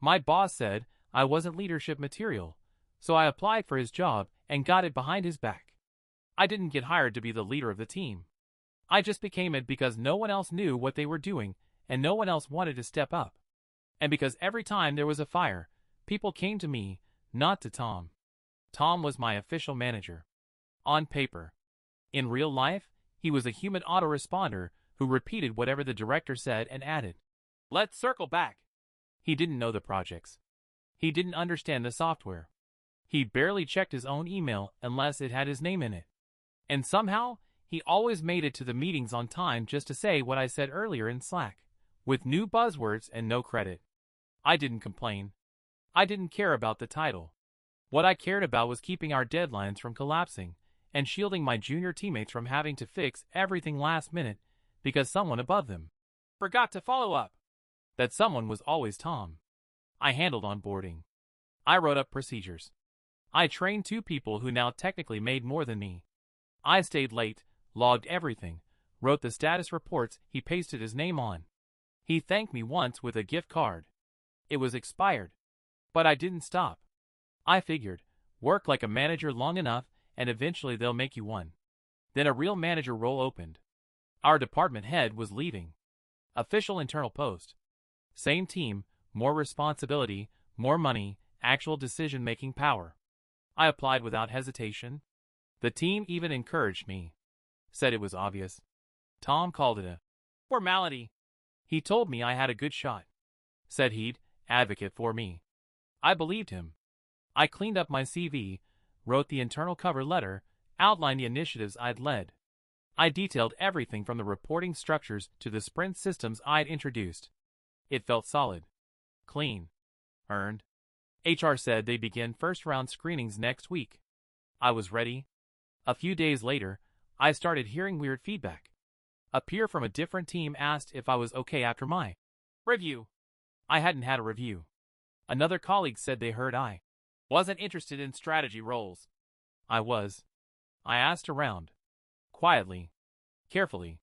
My boss said I wasn't leadership material, so I applied for his job and got it behind his back. I didn't get hired to be the leader of the team. I just became it because no one else knew what they were doing and no one else wanted to step up. And because every time there was a fire, people came to me, not to Tom. Tom was my official manager. On paper. In real life, he was a human autoresponder who repeated whatever the director said and added, "Let's circle back." He didn't know the projects. He didn't understand the software. He barely checked his own email unless it had his name in it. And somehow, he always made it to the meetings on time just to say what I said earlier in Slack, with new buzzwords and no credit. I didn't complain. I didn't care about the title. What I cared about was keeping our deadlines from collapsing and shielding my junior teammates from having to fix everything last minute because someone above them forgot to follow up. That someone was always Tom. I handled onboarding. I wrote up procedures. I trained 2 people who now technically made more than me. I stayed late, logged everything, wrote the status reports he pasted his name on. He thanked me once with a gift card. It was expired. But I didn't stop. I figured, work like a manager long enough and eventually they'll make you one. Then a real manager role opened. Our department head was leaving. Official internal post. Same team, more responsibility, more money, actual decision-making power. I applied without hesitation. The team even encouraged me. Said it was obvious. Tom called it a formality. He told me I had a good shot. Said he'd advocate for me. I believed him. I cleaned up my CV, wrote the internal cover letter, outlined the initiatives I'd led. I detailed everything from the reporting structures to the sprint systems I'd introduced. It felt solid. Clean. Earned. HR said they'd begin first-round screenings next week. I was ready. A few days later, I started hearing weird feedback. A peer from a different team asked if I was okay after my review. I hadn't had a review. Another colleague said they heard I wasn't interested in strategy roles. I was. I asked around. Quietly. Carefully.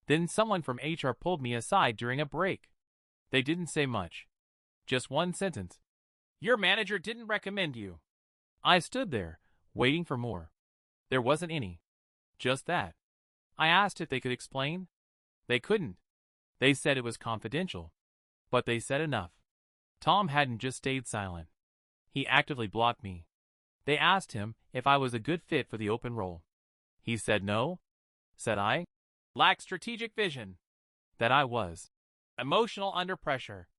Then someone from HR pulled me aside during a break. They didn't say much. Just one sentence. "Your manager didn't recommend you." I stood there, waiting for more. There wasn't any. Just that. I asked if they could explain. They couldn't. They said it was confidential. But they said enough. Tom hadn't just stayed silent. He actively blocked me. They asked him if I was a good fit for the open role. He said no. Said I lacked strategic vision. That I was emotional under pressure.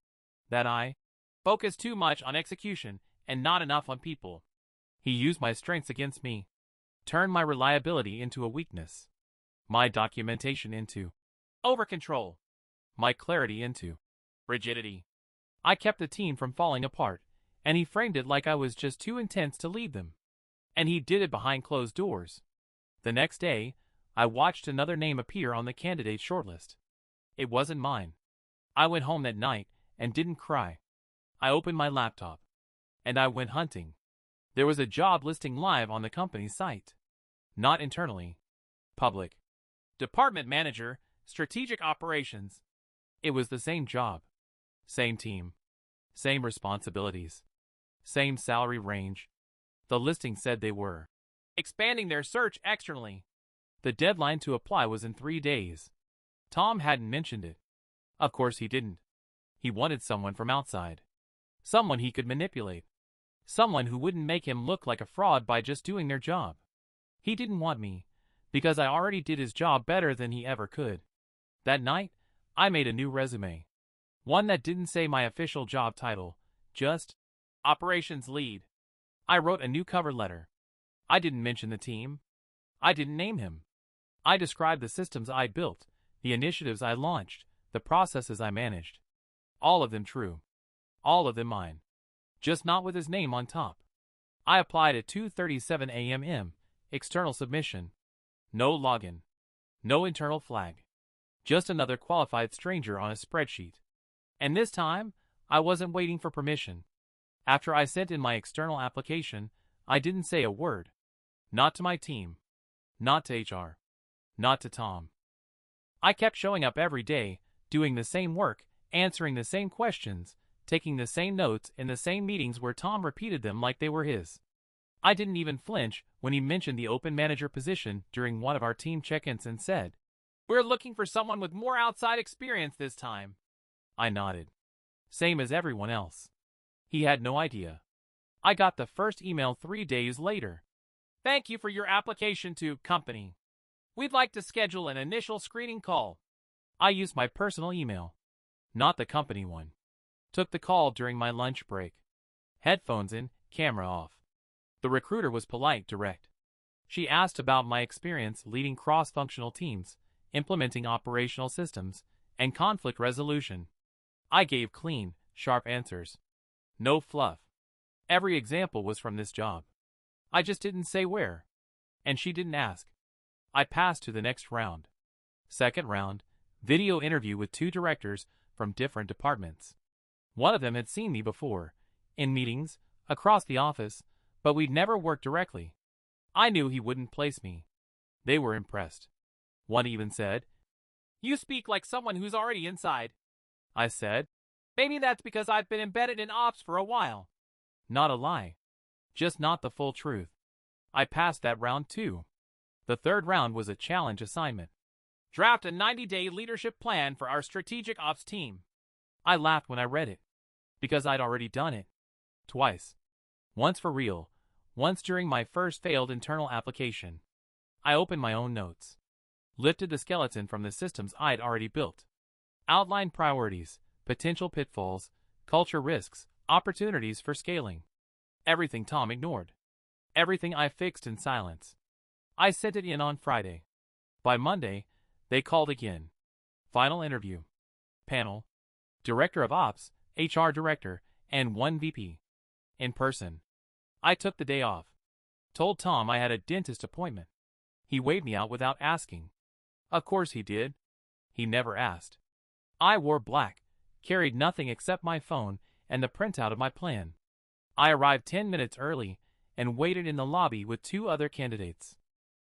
That I focused too much on execution and not enough on people. He used my strengths against me. Turned my reliability into a weakness. My documentation into over-control. My clarity into rigidity. I kept the team from falling apart, and he framed it like I was just too intense to lead them. And he did it behind closed doors. The next day, I watched another name appear on the candidate shortlist. It wasn't mine. I went home that night and didn't cry. I opened my laptop. And I went hunting. There was a job listing live on the company's site. Not internally. Public. Department Manager, Strategic Operations. It was the same job. Same team. Same responsibilities. Same salary range. The listing said they were expanding their search externally. The deadline to apply was in 3 days. Tom hadn't mentioned it. Of course he didn't. He wanted someone from outside. Someone he could manipulate. Someone who wouldn't make him look like a fraud by just doing their job. He didn't want me, because I already did his job better than he ever could. That night, I made a new resume. One that didn't say my official job title, just Operations Lead. I wrote a new cover letter. I didn't mention the team. I didn't name him. I described the systems I built, the initiatives I launched, the processes I managed. All of them true. All of them mine. Just not with his name on top. I applied at 2:37 a.m. External submission. No login. No internal flag. Just another qualified stranger on a spreadsheet. And this time, I wasn't waiting for permission. After I sent in my external application, I didn't say a word. Not to my team. Not to HR. Not to Tom. I kept showing up every day, doing the same work, answering the same questions, taking the same notes in the same meetings where Tom repeated them like they were his. I didn't even flinch when he mentioned the open manager position during one of our team check-ins and said, "We're looking for someone with more outside experience this time." I nodded. Same as everyone else. He had no idea. I got the first email 3 days later. "Thank you for your application to company. We'd like to schedule an initial screening call." I used my personal email, not the company one. Took the call during my lunch break. Headphones in, camera off. The recruiter was polite, direct. She asked about my experience leading cross-functional teams, implementing operational systems, and conflict resolution. I gave clean, sharp answers. No fluff. Every example was from this job. I just didn't say where. And she didn't ask. I passed to the next round. Second round, video interview with 2 directors from different departments. One of them had seen me before, in meetings, across the office, but we'd never worked directly. I knew he wouldn't place me. They were impressed. One even said, "You speak like someone who's already inside." I said, "Maybe that's because I've been embedded in ops for a while." Not a lie. Just not the full truth. I passed that round too. The third round was a challenge assignment. Draft a 90-day leadership plan for our strategic ops team. I laughed when I read it, because I'd already done it. Twice. Once for real, once during my first failed internal application. I opened my own notes. Lifted the skeleton from the systems I'd already built. Outlined priorities, potential pitfalls, culture risks, opportunities for scaling. Everything Tom ignored. Everything I fixed in silence. I sent it in on Friday. By Monday, they called again. Final interview. Panel. Director of Ops, HR Director, and 1 VP. In person. I took the day off. Told Tom I had a dentist appointment. He waved me out without asking. Of course he did. He never asked. I wore black, carried nothing except my phone and the printout of my plan. I arrived 10 minutes early and waited in the lobby with 2 other candidates.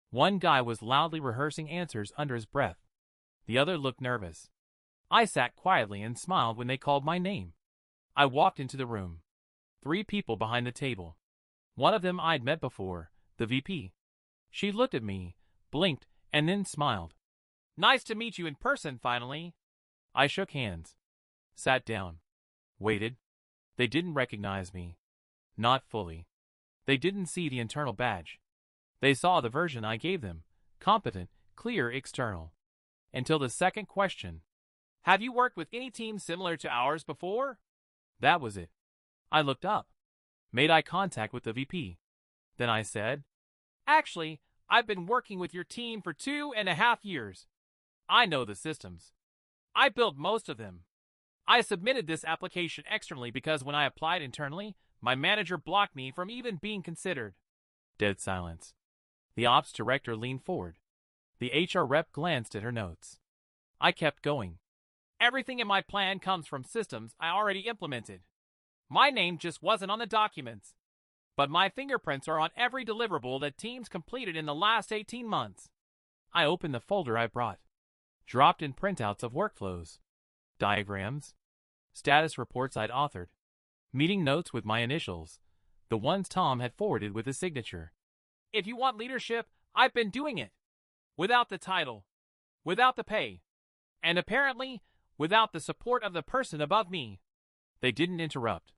One guy was loudly rehearsing answers under his breath. The other looked nervous. I sat quietly and smiled when they called my name. I walked into the room. 3 people behind the table. One of them I'd met before, the VP. She looked at me, blinked, and then smiled. "Nice to meet you in person, finally." I shook hands. Sat down. Waited. They didn't recognize me. Not fully. They didn't see the internal badge. They saw the version I gave them, competent, clear, external. Until the second question. "Have you worked with any team similar to ours before?" That was it. I looked up. Made eye contact with the VP. Then I said, "Actually, I've been working with your team for 2.5 years. I know the systems. I built most of them. I submitted this application externally because when I applied internally, my manager blocked me from even being considered." Dead silence. The ops director leaned forward. The HR rep glanced at her notes. I kept going. "Everything in my plan comes from systems I already implemented. My name just wasn't on the documents. But my fingerprints are on every deliverable that teams completed in the last 18 months. I opened the folder I brought. Dropped in printouts of workflows. Diagrams. Status reports I'd authored. Meeting notes with my initials. The ones Tom had forwarded with his signature. "If you want leadership, I've been doing it. Without the title. Without the pay. And apparently, without the support of the person above me." They didn't interrupt.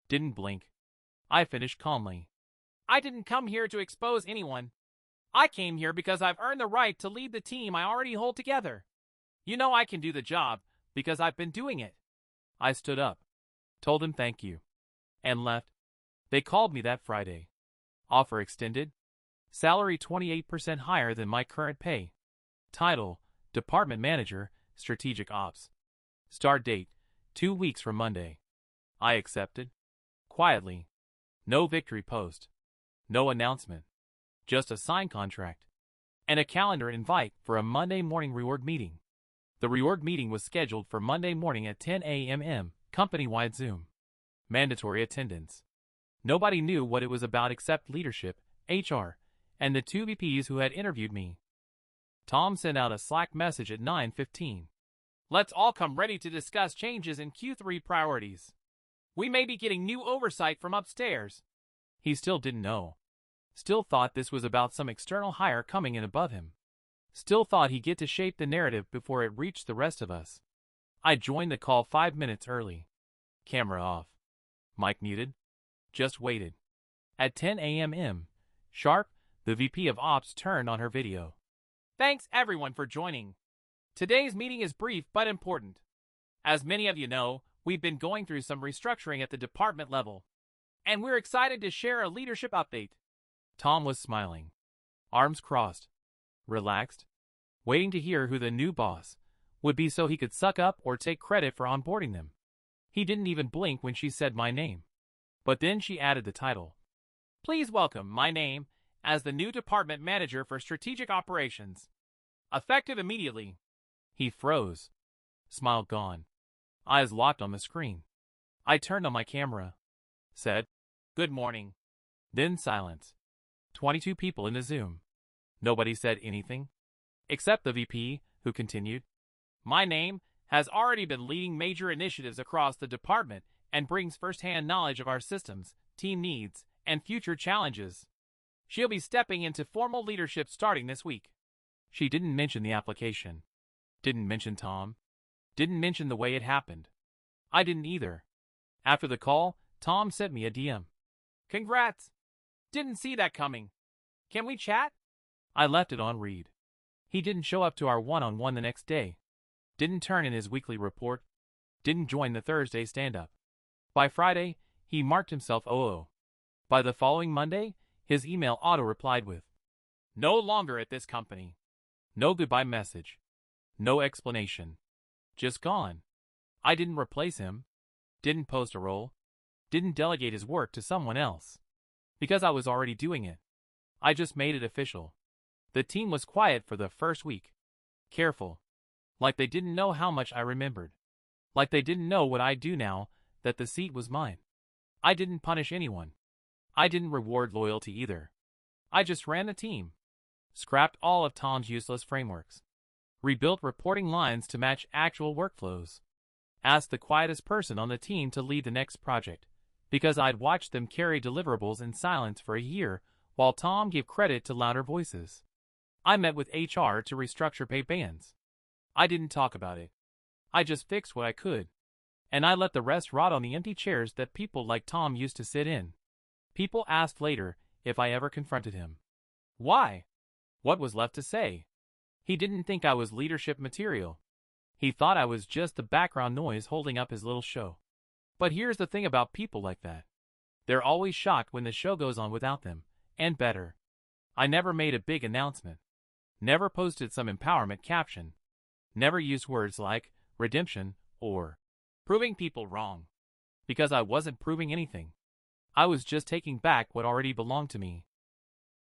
Didn't blink. I finished calmly. "I didn't come here to expose anyone. I came here because I've earned the right to lead the team I already hold together. You know I can do the job because I've been doing it." I stood up. Told them thank you. And left. They called me that Friday. Offer extended. Salary 28% higher than my current pay. Title, Department Manager, Strategic Ops. Start date, 2 weeks from Monday. I accepted. Quietly. No victory post. No announcement. Just a signed contract. And a calendar invite for a Monday morning reorg meeting. The reorg meeting was scheduled for Monday morning at 10 a.m. company-wide Zoom. Mandatory attendance. Nobody knew what it was about except leadership, HR, and the 2 VPs who had interviewed me. Tom sent out a Slack message at 9:15. "Let's all come ready to discuss changes in Q3 priorities." We may be getting new oversight from upstairs. He still didn't know. Still thought this was about some external hire coming in above him. Still thought he'd get to shape the narrative before it reached the rest of us. I joined the call 5 minutes early. Camera off. Mic muted. Just waited. At 10 a.m. sharp, the VP of Ops turned on her video. Thanks everyone for joining. Today's meeting is brief but important. As many of you know, we've been going through some restructuring at the department level, and we're excited to share a leadership update. Tom was smiling, arms crossed, relaxed, waiting to hear who the new boss would be so he could suck up or take credit for onboarding them. He didn't even blink when she said my name. But then she added the title. Please welcome my name as the new department manager for strategic operations. Effective immediately. He froze. Smile gone. Eyes locked on the screen. I turned on my camera. Said, Good morning. Then silence. 22 people in the Zoom. Nobody said anything. Except the VP, who continued. My name has already been leading major initiatives across the department and brings first-hand knowledge of our systems, team needs, and future challenges. She'll be stepping into formal leadership starting this week. She didn't mention the application. Didn't mention Tom. Didn't mention the way it happened. I didn't either. After the call, Tom sent me a DM. Congrats! Didn't see that coming. Can we chat? I left it on read. He didn't show up to our one-on-one the next day. Didn't turn in his weekly report. Didn't join the Thursday stand-up. By Friday, he marked himself OO. By the following Monday, his email auto-replied with, No longer at this company. No goodbye message. No explanation. Just gone. I didn't replace him. Didn't post a role. Didn't delegate his work to someone else. Because I was already doing it. I just made it official. The team was quiet for the first week. Careful. Like they didn't know how much I remembered. Like they didn't know what I'd do now that the seat was mine. I didn't punish anyone. I didn't reward loyalty either. I just ran the team. Scrapped all of Tom's useless frameworks. Rebuilt reporting lines to match actual workflows. Asked the quietest person on the team to lead the next project, because I'd watched them carry deliverables in silence for a year while Tom gave credit to louder voices. I met with HR to restructure pay bands. I didn't talk about it. I just fixed what I could. And I let the rest rot on the empty chairs that people like Tom used to sit in. People asked later if I ever confronted him. Why? What was left to say? He didn't think I was leadership material. He thought I was just the background noise holding up his little show. But here's the thing about people like that. They're always shocked when the show goes on without them, and better. I never made a big announcement. Never posted some empowerment caption. Never used words like redemption or proving people wrong. Because I wasn't proving anything. I was just taking back what already belonged to me.